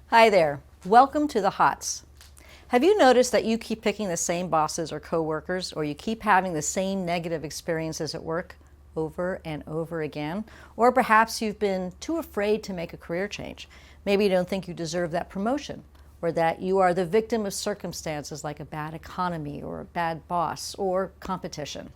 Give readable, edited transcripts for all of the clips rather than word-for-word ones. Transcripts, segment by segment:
Hi there. Welcome to the HOTS. Have you noticed that you keep picking the same bosses or coworkers, or you keep having the same negative experiences at work over and over again? Or perhaps you've been too afraid to make a career change. Maybe you don't think you deserve that promotion, or that you are the victim of circumstances like a bad economy or a bad boss or competition.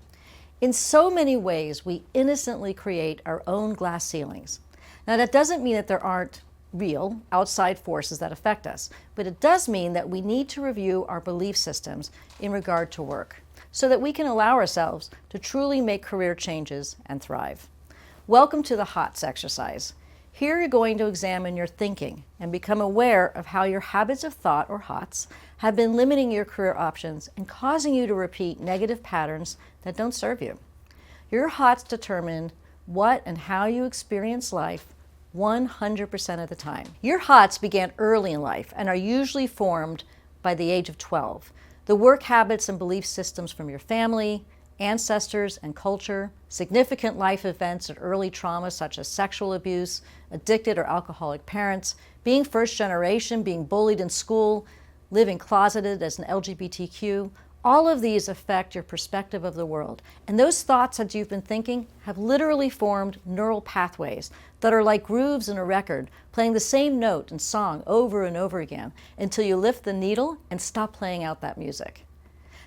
In so many ways, we innocently create our own glass ceilings. Now, that doesn't mean that there aren't real outside forces that affect us, but it does mean that we need to review our belief systems in regard to work so that we can allow ourselves to truly make career changes and thrive. Welcome to the HOTS exercise. Here you're going to examine your thinking and become aware of how your habits of thought, or HOTS, have been limiting your career options and causing you to repeat negative patterns that don't serve you. Your HOTS determine what and how you experience life 100% of the time. Your HOTS began early in life and are usually formed by the age of 12. The work habits and belief systems from your family, ancestors, and culture, significant life events and early trauma such as sexual abuse, addicted or alcoholic parents, being first generation, being bullied in school, living closeted as an LGBTQ, all of these affect your perspective of the world. And those thoughts that you've been thinking have literally formed neural pathways that are like grooves in a record, playing the same note and song over and over again until you lift the needle and stop playing out that music.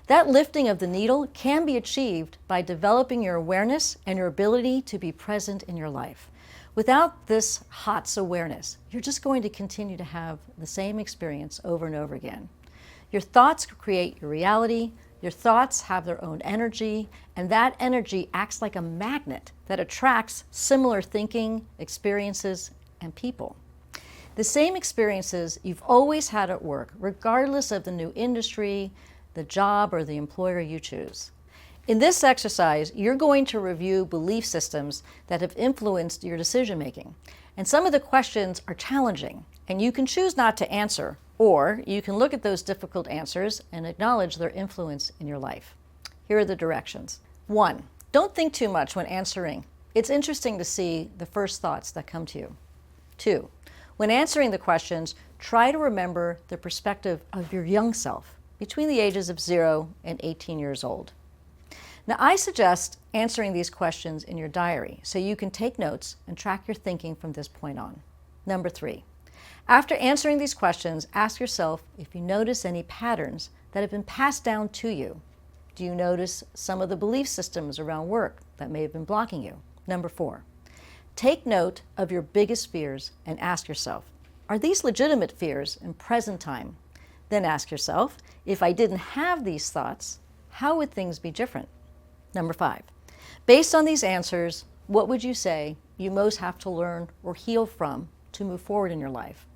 That lifting of the needle can be achieved by developing your awareness and your ability to be present in your life. Without this HOTS awareness, you're just going to continue to have the same experience over and over again. Your thoughts create your reality, your thoughts have their own energy, and that energy acts like a magnet that attracts similar thinking, experiences, and people. The same experiences you've always had at work, regardless of the new industry, the job, or the employer you choose. In this exercise, you're going to review belief systems that have influenced your decision making. And some of the questions are challenging, and you can choose not to answer, or you can look at those difficult answers and acknowledge their influence in your life. Here are the directions. 1. Don't think too much when answering. It's interesting to see the first thoughts that come to you. 2. When answering the questions, try to remember the perspective of your young self between the ages of 0 and 18 years old. Now, I suggest answering these questions in your diary so you can take notes and track your thinking from this point on. Number 3. After answering these questions, ask yourself if you notice any patterns that have been passed down to you. Do you notice some of the belief systems around work that may have been blocking you? Number 4. Take note of your biggest fears and ask yourself, are these legitimate fears in present time? Then ask yourself, if I didn't have these thoughts, how would things be different? Number 5. Based on these answers, what would you say you most have to learn or heal from to move forward in your life?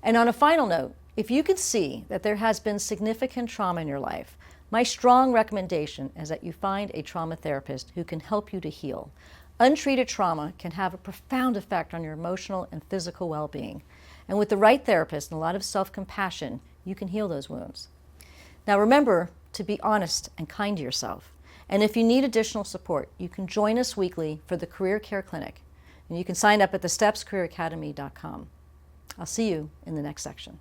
And on a final note, if you can see that there has been significant trauma in your life, my strong recommendation is that you find a trauma therapist who can help you to heal. Untreated trauma can have a profound effect on your emotional and physical well-being. And with the right therapist and a lot of self-compassion, you can heal those wounds. Now remember to be honest and kind to yourself. And if you need additional support, you can join us weekly for the Career Care Clinic. And you can sign up at thestepscareeracademy.com. I'll see you in the next section.